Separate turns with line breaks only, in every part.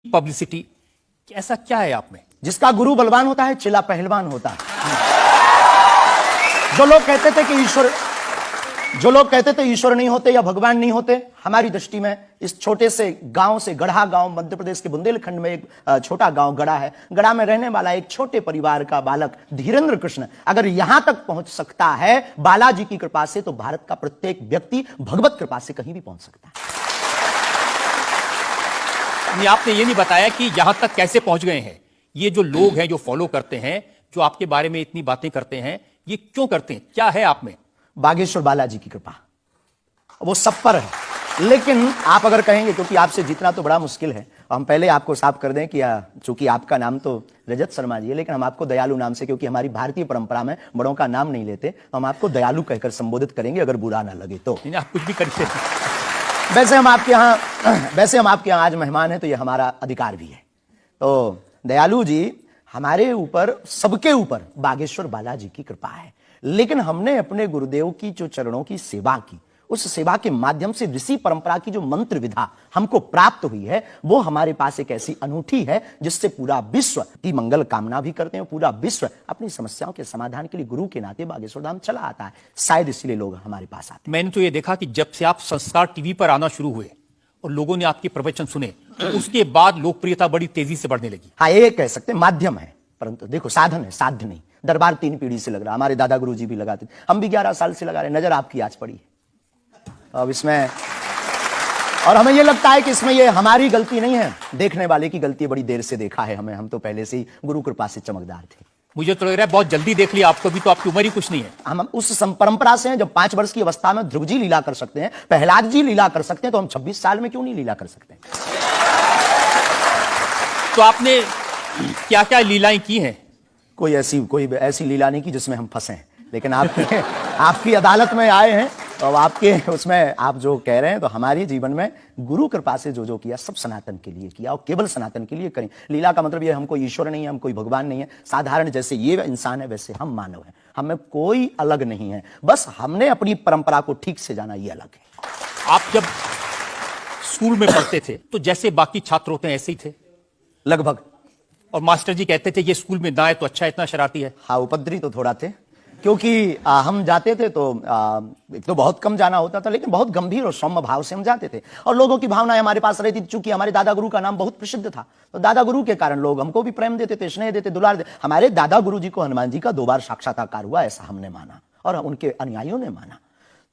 Publicity, ऐसा क्या है आप में?
जिसका गुरु बलवान होता है चिला पहलवान होता है। जो लोग कहते थे ईश्वर नहीं होते या भगवान नहीं होते, हमारी दृष्टि में इस छोटे से गांव से, गढ़ा गांव, मध्य प्रदेश के बुंदेलखंड में एक छोटा गांव गढ़ा है। गढ़ा में रहने वाला एक छोटे परिवार का बालक धीरेन्द्र कृष्ण अगर यहां तक पहुंच सकता है बालाजी की कृपा से, तो भारत का प्रत्येक व्यक्ति भगवत कृपा से कहीं भी पहुंच सकता है।
आपने ये नहीं बताया कि यहां तक कैसे पहुंच गए हैं। ये जो लोग हैं, जो फॉलो करते हैं, जो आपके बारे में इतनी बातें करते हैं, ये क्यों करते हैं? क्या है आप में?
बागेश्वर बालाजी की कृपा, वो सब पर है। लेकिन आप अगर कहेंगे, क्योंकि आपसे जीतना तो बड़ा मुश्किल है, हम पहले आपको साफ कर दें कि चूंकि आपका नाम तो रजत शर्मा जी है, लेकिन हम आपको दयालु नाम से, क्योंकि हमारी भारतीय परंपरा में बड़ों का नाम नहीं लेते, तो हम आपको दयालु कहकर संबोधित करेंगे, अगर बुरा ना लगे तो।
आप कुछ भी करिए।
वैसे हम आपके यहाँ आज मेहमान हैं, तो ये हमारा अधिकार भी है। तो दयालु जी, हमारे ऊपर, सबके ऊपर बागेश्वर बालाजी की कृपा है। लेकिन हमने अपने गुरुदेव की जो चरणों की सेवा की, उस सेवा के माध्यम से ऋषि परंपरा की जो मंत्र विधा हमको प्राप्त हुई है, वो हमारे पास एक ऐसी अनूठी है जिससे पूरा विश्व की मंगल कामना भी करते हैं। पूरा विश्व अपनी समस्याओं के समाधान के लिए गुरु के नाते बागेश्वर धाम चला आता है। शायद इसलिए लोग हमारे पास आते हैं।
मैंने तो ये देखा कि जब से आप संस्कार टीवी पर आना शुरू हुए और लोगों ने आपके प्रवचन सुने, तो उसके बाद लोकप्रियता बड़ी तेजी से बढ़ने लगी।
हाँ, ये कह सकते हैं माध्यम है, परंतु देखो साधन है, साध्य नहीं। दरबार 3 पीढ़ी से लग रहा, हमारे दादा गुरु जी भी लगाते थे, हम भी 11 साल से लगा रहे। नजर आपकी आज पड़ी है अब इसमें, और हमें यह लगता है कि इसमें ये हमारी गलती नहीं है, देखने वाले की गलती। बड़ी देर से देखा है हमें, हम तो पहले से ही गुरु कृपा से चमकदार थे।
मुझे तो लग रहा है बहुत जल्दी देख लिया आपको भी, तो आपकी उम्र ही कुछ नहीं है।
हम उस परंपरा से हैं, जब 5 वर्ष की अवस्था में ध्रुव जी लीला कर सकते हैं, प्रहलाद जी लीला कर सकते हैं, तो हम 26 साल में क्यों नहीं लीला कर सकते?
तो आपने क्या क्या लीलाएं की हैं?
कोई ऐसी लीला नहीं की जिसमें हम फंसे हैं। लेकिन आपकी अदालत में आए हैं, तो अब आपके उसमें आप जो कह रहे हैं, तो हमारे जीवन में गुरु कृपा से जो किया, सब सनातन के लिए किया, और केवल सनातन के लिए करें। लीला का मतलब ये, हम कोई ईश्वर नहीं है, हम कोई भगवान नहीं है। साधारण जैसे ये इंसान है, वैसे हम मानव हैं। हमें कोई अलग नहीं है, बस हमने अपनी परंपरा को ठीक से जाना, ये अलग है।
आप जब स्कूल में पढ़ते थे, तो जैसे बाकी छात्र होते हैं ऐसे ही थे
लगभग।
और मास्टर जी कहते थे ये स्कूल में ना है तो अच्छा, इतना शरारती है।
हाँ, उपद्रवी तो थोड़ा थे, क्योंकि हम जाते थे तो एक तो बहुत कम जाना होता था, लेकिन बहुत गंभीर और सौम्य भाव से हम जाते थे, और लोगों की भावनाएं हमारे पास रहती थी। चूंकि हमारे दादा गुरु का नाम बहुत प्रसिद्ध था, तो दादा गुरु के कारण लोग हमको भी प्रेम देते थे, स्नेह देते, दुलार देते। हमारे दादा गुरु जी को हनुमान जी का 2 बार साक्षात्कार हुआ, ऐसा हमने माना और उनके अनुयायियों ने माना।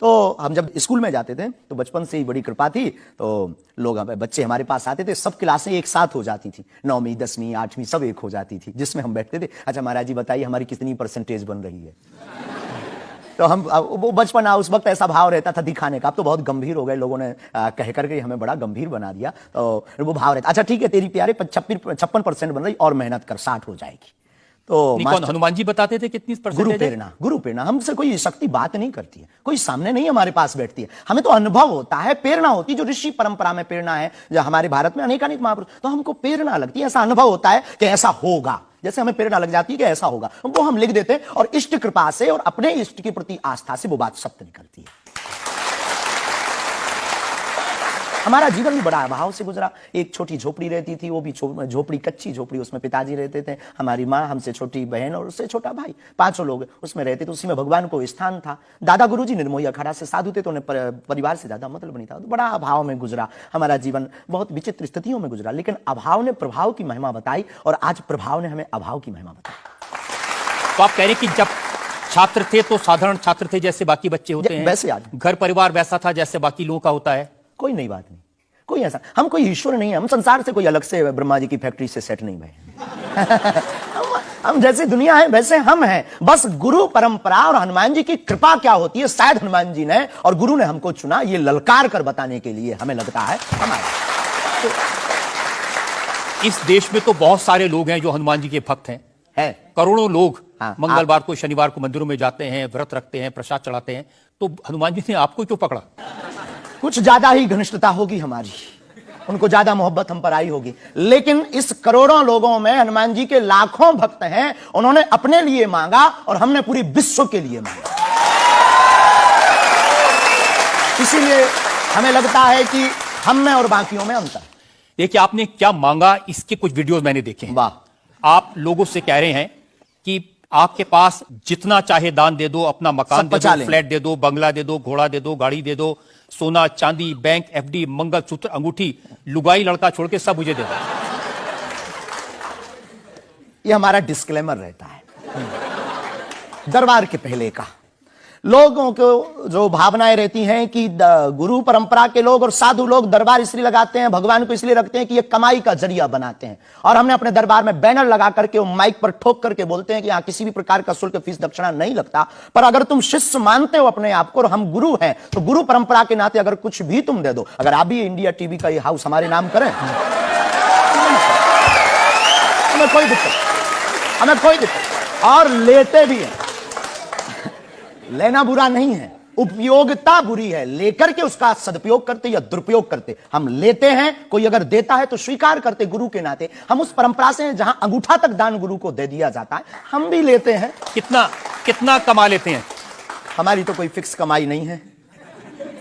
तो हम जब स्कूल में जाते थे, तो बचपन से ही बड़ी कृपा थी, तो लोग, बच्चे हमारे पास आते थे, सब क्लासें एक साथ हो जाती थी, 9वीं 10वीं 8वीं सब एक हो जाती थी, जिसमें हम बैठते थे। अच्छा महाराज जी बताइए हमारी कितनी परसेंटेज बन रही है? तो हम, वो बचपन, उस वक्त ऐसा भाव रहता था दिखाने का। अब तो बहुत गंभीर हो गए, लोगों ने कह करके हमें बड़ा गंभीर बना दिया, तो वो भाव रहता, अच्छा ठीक है तेरी प्यारे 56% बन रही, और मेहनत कर, 60 हो जाएगी। तो
हनुमान जी बताते थे कितनी परसेंटेज?
गुरु प्रेरणा। हमसे कोई शक्ति बात नहीं करती है, कोई सामने नहीं हमारे पास बैठती है, हमें तो अनुभव होता है, प्रेरणा होती है। जो ऋषि परंपरा में प्रेरणा है, जो हमारे भारत में अनेकानेक महापुरुष, तो हमको प्रेरणा लगती है, ऐसा अनुभव होता है कि ऐसा होगा। जैसे हमें प्रेरणा लग जाती है कि ऐसा होगा, वो हम लिख देते हैं, और इष्ट कृपा से और अपने इष्ट के प्रति आस्था से वो बात सत्य निकलती है। हमारा जीवन भी बड़ा अभाव से गुजरा। एक छोटी झोपड़ी रहती थी, वो भी झोपड़ी, कच्ची झोपड़ी, उसमें पिताजी रहते थे, हमारी माँ, हमसे छोटी बहन और उससे छोटा भाई, 5 लोग उसमें रहते थे। उसी में भगवान को स्थान था। दादा गुरुजी निर्मोही अखाड़ा से साधु थे, तो उन्हें परिवार से ज्यादा मतलब नहीं था। तो बड़ा अभाव में गुजरा हमारा जीवन, बहुत विचित्र स्थितियों में गुजरा। लेकिन अभाव ने प्रभाव की महिमा बताई, और आज प्रभाव ने हमें अभाव की महिमा बताई।
तो आप कह रहे कि जब छात्र थे तो साधारण छात्र थे, जैसे बाकी बच्चे होते हैं,
वैसे आज घर
परिवार वैसा था जैसे बाकी लोगों का होता है।
कोई नई बात नहीं, कोई ऐसा, हम कोई ईश्वर नहीं है, हम संसार से कोई अलग से ब्रह्मा जी की फैक्ट्री से सेट नहीं भरे। हम जैसे दुनिया है वैसे हम हैं। बस गुरु परंपरा और हनुमान जी की कृपा क्या होती है, शायद हनुमान जी ने और गुरु ने हमको चुना, ये ललकार कर बताने के लिए, हमें लगता है हमारे।
तो इस देश में तो बहुत सारे लोग हैं जो हनुमान जी के भक्त हैं, करोड़ों लोग। हाँ, मंगलवार को, शनिवार को मंदिरों में जाते हैं, व्रत रखते हैं, प्रसाद चढ़ाते हैं। तो हनुमान जी ने आपको क्यों पकड़ा?
कुछ ज्यादा ही घनिष्ठता होगी हमारी, उनको ज्यादा मोहब्बत हम पर आई होगी। लेकिन इस करोड़ों लोगों में हनुमान जी के लाखों भक्त हैं, उन्होंने अपने लिए मांगा और हमने पूरी विश्व के लिए मांगा। इसीलिए हमें लगता है कि हम में और बाकियों में अंतर।
देखिए आपने क्या मांगा, इसके कुछ वीडियोस मैंने देखे हैं।
वाह।
आप लोगों से कह रहे हैं कि आपके पास जितना चाहे दान दे दो, अपना मकान
सब
दे
बचा
दो,
लें।
फ्लैट दे दो, बंगला दे दो, घोड़ा दे दो, गाड़ी दे दो, सोना चांदी, बैंक, एफडी, मंगलसूत्र, अंगूठी, लुगाई लड़का छोड़ के सब मुझे दे दो।
ये हमारा डिस्क्लेमर रहता है दरबार के पहले का। लोगों को जो भावनाएं रहती हैं कि गुरु परंपरा के लोग और साधु लोग दरबार इसलिए लगाते हैं, भगवान को इसलिए रखते हैं कि ये कमाई का जरिया बनाते हैं। और हमने अपने दरबार में बैनर लगा करके, माइक पर ठोक करके बोलते हैं कि यहां किसी भी प्रकार का शुल्क, फीस, दक्षिणा नहीं लगता। पर अगर तुम शिष्य मानते हो अपने आप को और हम गुरु हैं, तो गुरु परंपरा के नाते अगर कुछ भी तुम दे दो, अगर आप भी इंडिया टीवी का ये हाउस हमारे नाम करें, हमें कोई दिक्कत, और लेते भी हैं। लेना बुरा नहीं है, उपयोगिता बुरी है। लेकर के उसका सदुपयोग करते या दुरुपयोग करते। हम लेते हैं, कोई अगर देता है तो स्वीकार करते गुरु के नाते। हम उस परंपरा से हैं जहां अंगूठा तक दान गुरु को दे दिया जाता है, हम भी लेते हैं।
कितना कमा लेते हैं?
हमारी तो कोई फिक्स कमाई नहीं है,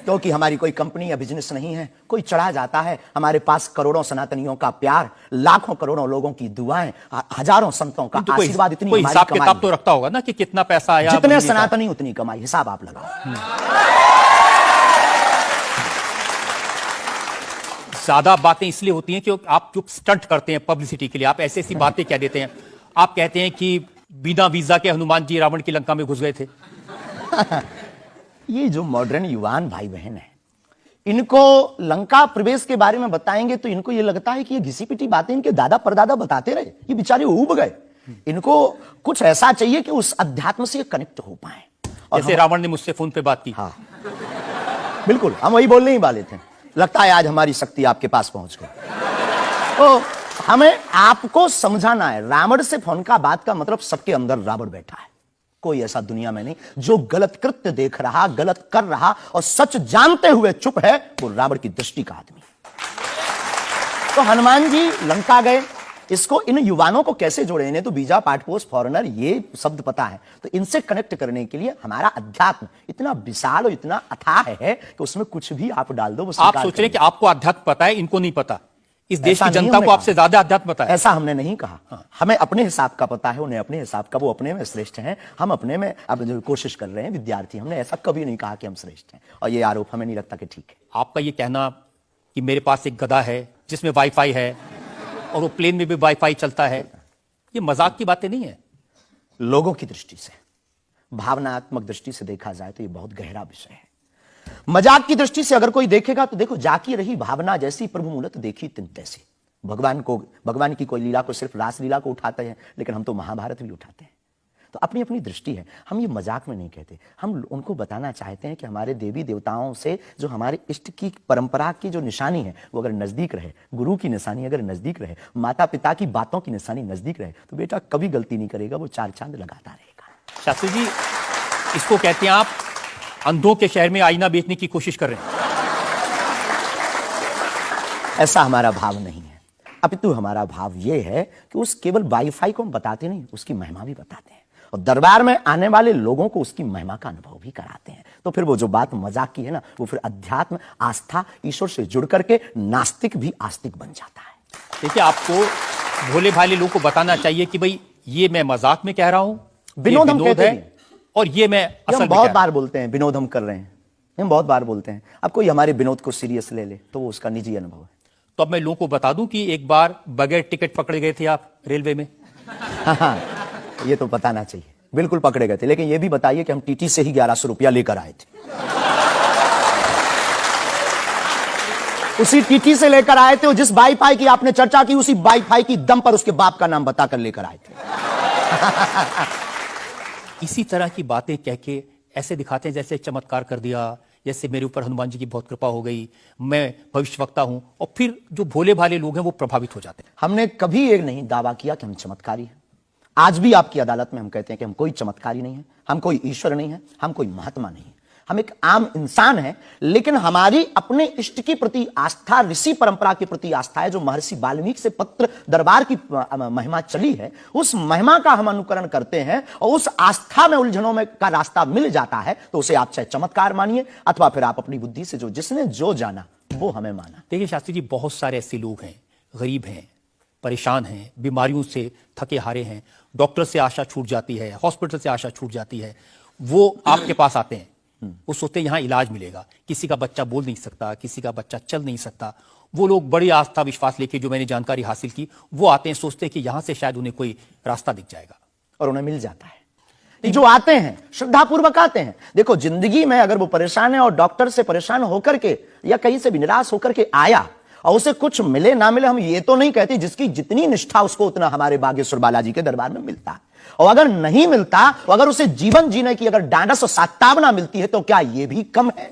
क्योंकि हमारी कोई कंपनी या बिजनेस नहीं है। कोई चढ़ा जाता है, हमारे पास करोड़ों सनातनियों का प्यार, लाखों करोड़ों लोगों की दुआएं, हजारों संतों का आशीर्वाद, इतनी
कोई
हमारी
हिसाब
कमाई
किताब तो रखता होगा ना कि कितना पैसा आया।
जितने सनातनी उतनी कमाई, हिसाब आप लगाओ।
ज्यादा बातें इसलिए होती हैं कि आप जो स्टंट करते हैं पब्लिसिटी के लिए, आप ऐसी ऐसी बातें कह देते हैं। आप कहते हैं कि बिना वीजा के हनुमान जी रावण की लंका में घुस गए थे।
ये जो मॉडर्न युवान भाई बहन है, इनको लंका प्रवेश के बारे में बताएंगे तो इनको ये लगता है कि ये घिसी पिटी बातें इनके दादा परदादा बताते रहे, ये बेचारे ऊब गए। इनको कुछ ऐसा चाहिए कि उस अध्यात्म से कनेक्ट हो पाए। और
जैसे रावण ने मुझसे फोन पे बात की।
हाँ बिल्कुल, हम वही बोलने ही वाले थे। लगता है आज हमारी शक्ति आपके पास पहुंच गई। तो हमें आपको समझाना है, रावण से फोन का बात का मतलब सबके अंदर रावण बैठा है। कोई ऐसा दुनिया में नहीं जो गलत कृत्य देख रहा, गलत कर रहा और सच जानते हुए चुप है, वो रावण की दृष्टि का आदमी। तो हनुमान जी लंका गए, इसको इन युवानों को कैसे जोड़े? इन्हें तो वीजा, पासपोर्ट, फॉरेनर ये शब्द पता है। तो इनसे कनेक्ट करने के लिए हमारा अध्यात्म इतना विशाल और इतना अथाह है कि उसमें कुछ भी आप डाल दो।
आप सोच रहे हैं कि आपको अध्यात्म पता है, इनको नहीं पता। इस देश की जनता को आपसे ज्यादा अध्यात्म पता है।
ऐसा हमने नहीं कहा। हमें अपने हिसाब का पता है, उन्हें अपने हिसाब का। वो अपने में श्रेष्ठ हैं, हम अपने में अब जो कोशिश कर रहे हैं विद्यार्थी। हमने ऐसा कभी नहीं कहा कि हम श्रेष्ठ हैं, और ये आरोप हमें नहीं लगता कि ठीक है।
आपका ये कहना कि मेरे पास एक गधा है जिसमें वाईफाई है और वो प्लेन में भी वाईफाई चलता है, ये मजाक की बातें नहीं है।
लोगों की दृष्टि से, भावनात्मक दृष्टि से देखा जाए तो ये बहुत गहरा विषय है। मजाक की दृष्टि से अगर कोई देखेगा तो देखो, जाकी रही भावना जैसी प्रभु मूलत देखी तिन तैसी। भगवान की कोई लीला को सिर्फ रास लीला को उठाते हैं, लेकिन हम तो महाभारत भी उठाते हैं। तो अपनी अपनी दृष्टि है, हम ये मजाक में नहीं कहते। हम उनको बताना चाहते हैं कि हमारे देवी देवताओं से जो हमारे इष्ट की परंपरा की जो निशानी है, वो अगर नजदीक रहे, गुरु की निशानी अगर नजदीक रहे, माता पिता की बातों की निशानी नजदीक रहे, तो बेटा कभी गलती नहीं करेगा, वो चार चांद लगाता रहेगा।
शास्त्री जी, इसको कहते हैं आप अंधों के शहर में आईना बेचने की कोशिश कर रहे हैं।
ऐसा हमारा भाव नहीं है, अपितु हमारा भाव यह है कि उस केवल वाईफाई को हम बताते नहीं, उसकी महिमा भी बताते हैं, और दरबार में आने वाले लोगों को उसकी महिमा का अनुभव भी कराते हैं। तो फिर वो जो बात मजाक की है ना, वो फिर अध्यात्म, आस्था, ईश्वर से जुड़ करके नास्तिक भी आस्तिक बन जाता है।
देखिए, आपको भोले भाले लोगों को बताना चाहिए कि भाई ये मैं मजाक में कह रहा हूं,
विनोद हम कहते हैं,
और ये मैं असल में
बहुत बार बोलते हैं विनोद हम कर रहे हैं, हम बहुत बार बोलते हैं। अब कोई हमारे विनोद को सीरियस ले ले तो वो उसका निजी अनुभव है।
तो अब मैं लोगों को बता दूं कि एक बार बगैर टिकट पकड़े गए थे आप रेलवे में।
हाँ, ये तो बताना चाहिए, बिल्कुल पकड़े गए थे। लेकिन ये भी बताइए कि हम टीटी से ही 1100 रुपया लेकर आए थे। उसी टीटी से लेकर आए थे, जिस वाईफाई की आपने चर्चा की, उसी वाईफाई की दम पर उसके बाप का नाम बताकर लेकर आए थे।
इसी तरह की बातें कह के ऐसे दिखाते हैं जैसे चमत्कार कर दिया, जैसे मेरे ऊपर हनुमान जी की बहुत कृपा हो गई, मैं भविष्यवक्ता हूं, और फिर जो भोले भाले लोग हैं वो प्रभावित हो जाते हैं।
हमने कभी एक नहीं दावा किया कि हम चमत्कारी हैं। आज भी आपकी अदालत में हम कहते हैं कि हम कोई चमत्कारी नहीं है, हम कोई ईश्वर नहीं है, हम कोई महात्मा नहीं है, हम एक आम इंसान हैं। लेकिन हमारी अपने इष्ट के प्रति आस्था, ऋषि परंपरा के प्रति आस्था है। जो महर्षि वाल्मीकि से पत्र दरबार की महिमा चली है, उस महिमा का हम अनुकरण करते हैं, और उस आस्था में उलझनों में का रास्ता मिल जाता है, तो उसे आप चाहे चमत्कार मानिए, अथवा फिर आप अपनी बुद्धि से जो जिसने जो जाना वो हमें माना।
देखिए शास्त्री जी, बहुत सारे ऐसे लोग हैं गरीब हैं, परेशान हैं, बीमारियों से थके हारे हैं, डॉक्टर से आशा छूट जाती है, हॉस्पिटल से आशा छूट जाती है, वो आपके पास आते हैं। वो सोचते हैं यहाँ इलाज मिलेगा। किसी का बच्चा बोल नहीं सकता, किसी का बच्चा चल नहीं सकता, वो लोग बड़ी आस्था विश्वास लेके, जो मैंने जानकारी हासिल की, वो आते हैं, सोचते हैं कि यहां से शायद उन्हें कोई रास्ता दिख जाएगा,
और उन्हें मिल जाता है। जो आते हैं श्रद्धापूर्वक आते हैं। देखो, जिंदगी में अगर वो परेशान है और डॉक्टर से परेशान होकर के या कहीं से भी निराश होकर के आया और उसे कुछ मिले ना मिले, हम ये तो नहीं कहते, जिसकी जितनी निष्ठा उसको उतना हमारे बागेश्वर बालाजी के दरबार में मिलता है। और अगर नहीं मिलता, तो अगर उसे जीवन जीने की अगर डांडस और सात्तावना मिलती है, तो क्या यह भी कम है?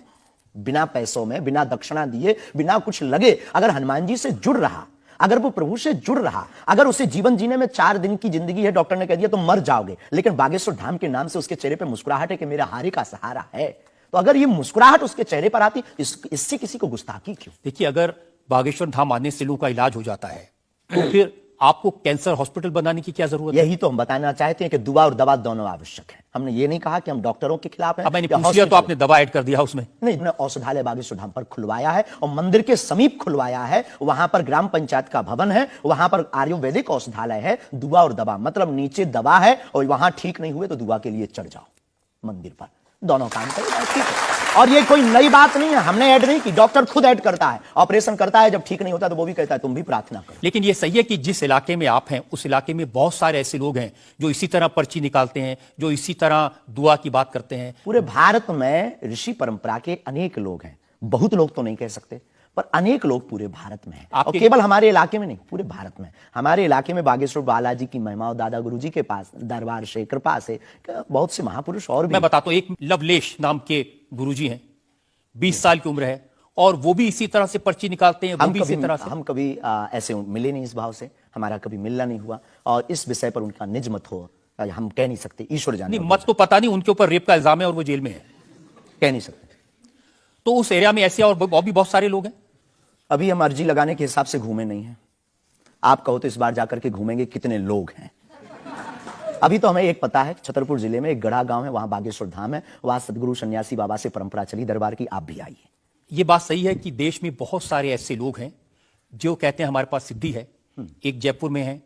बिना पैसों में, बिना दक्षिणा दिए, बिना कुछ लगे, अगर हनुमान जी से जुड़ रहा, अगर वो प्रभु से जुड़ रहा, अगर उसे जीवन जीने में 4 दिन की जिंदगी है, डॉक्टर ने कह दिया तो मर जाओगे, लेकिन बागेश्वर धाम के नाम से उसके चेहरे पे मुस्कुराहट है कि मेरा हारे का सहारा है, तो अगर ये मुस्कुराहट उसके चेहरे पर आती, इससे किसी को गुस्ताखी क्यों?
देखिए, अगर बागेश्वर धाम आने से लोगों का इलाज हो जाता है, तो फिर आपको कैंसर हॉस्पिटल बनाने की क्या जरूरत है?
यही तो हम बताना चाहते हैं कि दुआ और दवा दोनों आवश्यक है। हमने ये नहीं कहा कि हम डॉक्टरों के खिलाफ हैं।
अब मैंने पूछ लिया तो आपने दवा ऐड कर दिया उसमें।
नहीं, हमने औषधालय बागेश्वर धाम पर खुलवाया है और मंदिर के समीप खुलवाया है। वहां पर ग्राम पंचायत का भवन है, वहां पर आयुर्वेदिक औषधालय है। दुआ और दवा मतलब नीचे दवा है और वहां ठीक नहीं हुए तो दुआ के लिए चढ़ जाओ मंदिर पर, दोनों काम करेगा, ठीक है। और ये कोई नई बात नहीं है, हमने ऐड नहीं की, डॉक्टर खुद ऐड करता है। ऑपरेशन करता है, जब ठीक नहीं होता तो वो भी कहता है तुम भी प्रार्थना करो।
लेकिन ये सही है कि जिस इलाके में आप हैं, उस इलाके में बहुत सारे ऐसे लोग हैं जो इसी तरह पर्ची निकालते हैं, जो इसी तरह दुआ की बात करते हैं।
पूरे भारत में ऋषि परंपरा के अनेक लोग हैं, बहुत लोग तो नहीं कह सकते, पर अनेक लोग पूरे भारत में हैं। और केवल हमारे इलाके में नहीं, पूरे भारत में। हमारे इलाके में बागेश्वर बालाजी की महिमा और दादा गुरुजी के पास दरबार से, कृपा से बहुत से महापुरुष और भी।
मैं बताता हूं, एक लवलेश नाम के गुरुजी हैं, 20 साल की उम्र है, और वो भी इसी तरह से पर्ची निकालते हैं।
हम कभी ऐसे मिले नहीं इस भाव से, हमारा कभी मिलना नहीं हुआ, और इस विषय पर उनका निज मत हो हम कह नहीं सकते, ईश्वर जाने।
मत तो पता नहीं, उनके ऊपर रेप का इल्जाम है और वो जेल में है,
कह नहीं सकते।
तो उस एरिया में ऐसे और भी बहुत सारे लोग हैं।
अभी हम अर्जी लगाने के हिसाब से घूमे नहीं हैं। आप कहो तो इस बार जाकर के घूमेंगे कितने लोग हैं। अभी तो हमें एक पता है, छतरपुर जिले में एक गढ़ा गांव है, वहां बागेश्वर धाम है, वहां सदगुरु सन्यासी बाबा से परंपरा चली दरबार की, आप भी आइए।
ये बात सही है कि देश में बहुत सारे ऐसे लोग हैं जो कहते हैं हमारे पास सिद्धि है। एक जयपुर में है,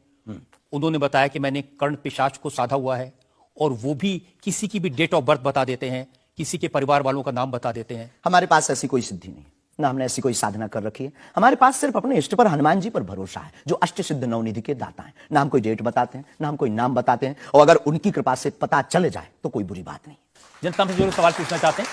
उन्होंने बताया कि मैंने कर्ण पिशाच को साधा हुआ है, और वो भी किसी की भी डेट ऑफ बर्थ बता देते हैं, किसी के परिवार वालों का नाम बता देते हैं।
हमारे पास ऐसी कोई सिद्धि नहीं, ना हमने ऐसी कोई साधना कर रखी है। हमारे पास सिर्फ अपने इष्ट पर, हनुमान जी पर भरोसा है, जो अष्ट सिद्ध नवनिधि के दाता हैं। ना हम कोई डेट बताते हैं, ना हम कोई नाम बताते हैं, और अगर उनकी कृपा से पता चले जाए तो कोई बुरी बात नहीं।
जनता में जो लोग सवाल पूछना चाहते हैं,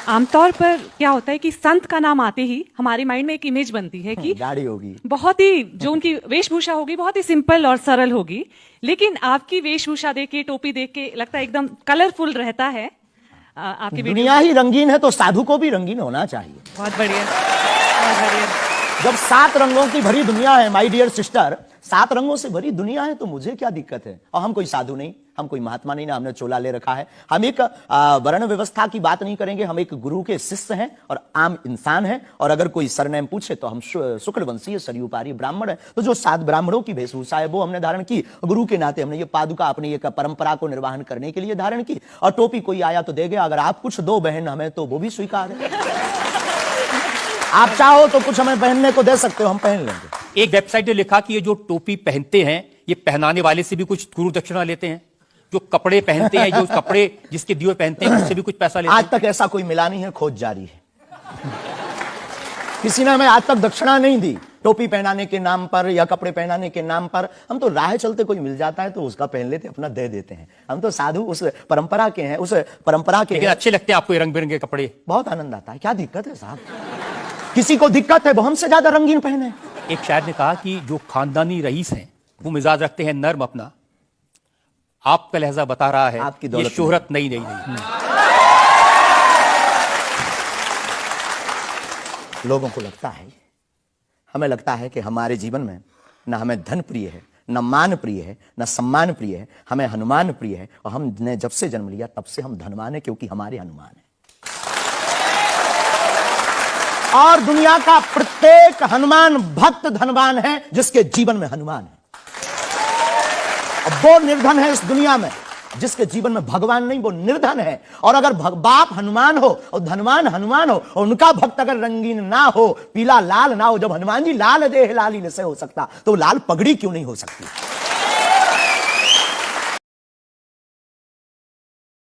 आमतौर पर क्या होता है कि संत का नाम आते ही हमारे माइंड में एक इमेज बनती है कि
गाड़ी होगी,
बहुत ही जो उनकी वेशभूषा होगी बहुत ही सिंपल और सरल होगी, लेकिन आपकी वेशभूषा देख के, टोपी देख के लगता है एकदम कलरफुल रहता है। आपकी
दुनिया ही रंगीन है तो साधु को भी रंगीन होना चाहिए।
बहुत बढ़िया, बहुत बढ़िया।
जब 7 रंगों की भरी दुनिया है माय डियर सिस्टर, 7 रंगों से भरी दुनिया है, तो मुझे क्या दिक्कत है? और हम कोई साधु नहीं, हम कोई महात्मा नहीं, ना हमने चोला ले रखा है। हम एक वर्ण व्यवस्था की बात नहीं करेंगे, हम एक गुरु के शिष्य हैं और आम इंसान हैं। और अगर कोई सरनेम पूछे तो हम शुक्ल वंशीय सरयूपारी ब्राह्मण है। तो जो 7 ब्राह्मणों की वेशभूषा है वो हमने धारण की, गुरु के नाते हमने ये पादुका अपनी एक परंपरा को निर्वाहन करने के लिए धारण की। और टोपी कोई आया तो दे गया, अगर आप कुछ दो बहन हमें तो वो भी स्वीकार है। आप चाहो तो कुछ हमें पहनने को दे सकते हो, हम पहन लेंगे।
एक वेबसाइट ने लिखा कि ये जो टोपी पहनते हैं, ये पहनाने वाले से भी कुछ गुरु दक्षिणा लेते हैं। जो कपड़े पहनते हैं, जो कपड़े जिसके दिए पहनते हैं, उससे भी कुछ पैसा लेते हैं।
आज तक ऐसा कोई मिला नहीं है, खोज जारी है। किसी ने हमें आज तक दक्षिणा नहीं दी टोपी पहनाने के नाम पर या कपड़े पहनाने के नाम पर। हम तो राह चलते कोई मिल जाता है तो उसका पहन लेते, अपना दे देते हैं। हम तो साधु उस परंपरा के हैं, उस परंपरा के।
लेकिन अच्छे लगते हैं आपको ये रंग बिरंगे कपड़े?
बहुत आनंद आता है। क्या दिक्कत है साहब? किसी को दिक्कत है वो हमसे ज्यादा रंगीन पहने।
एक शायर ने कहा कि जो खानदानी रईस हैं वो मिजाज रखते हैं नर्म अपना। आपका लहजा बता रहा है
आपकी
ये शोहरत नहीं।
लोगों को लगता है, हमें लगता है कि हमारे जीवन में न हमें धन प्रिय है, न मान प्रिय है, न सम्मान प्रिय है, हमें हनुमान प्रिय है। और हमने जब से जन्म लिया तब से हम धनवान है, क्योंकि हमारे हनुमान है। और दुनिया का प्रत्येक हनुमान भक्त धनवान है जिसके जीवन में हनुमान है। और वो निर्धन है इस दुनिया में जिसके जीवन में भगवान नहीं, वो निर्धन है। और अगर बाप हनुमान हो और धनवान हनुमान हो और उनका भक्त अगर रंगीन ना हो, पीला लाल ना हो, जब हनुमान जी लाल देह लाली से हो सकता, तो लाल पगड़ी क्यों नहीं हो सकती?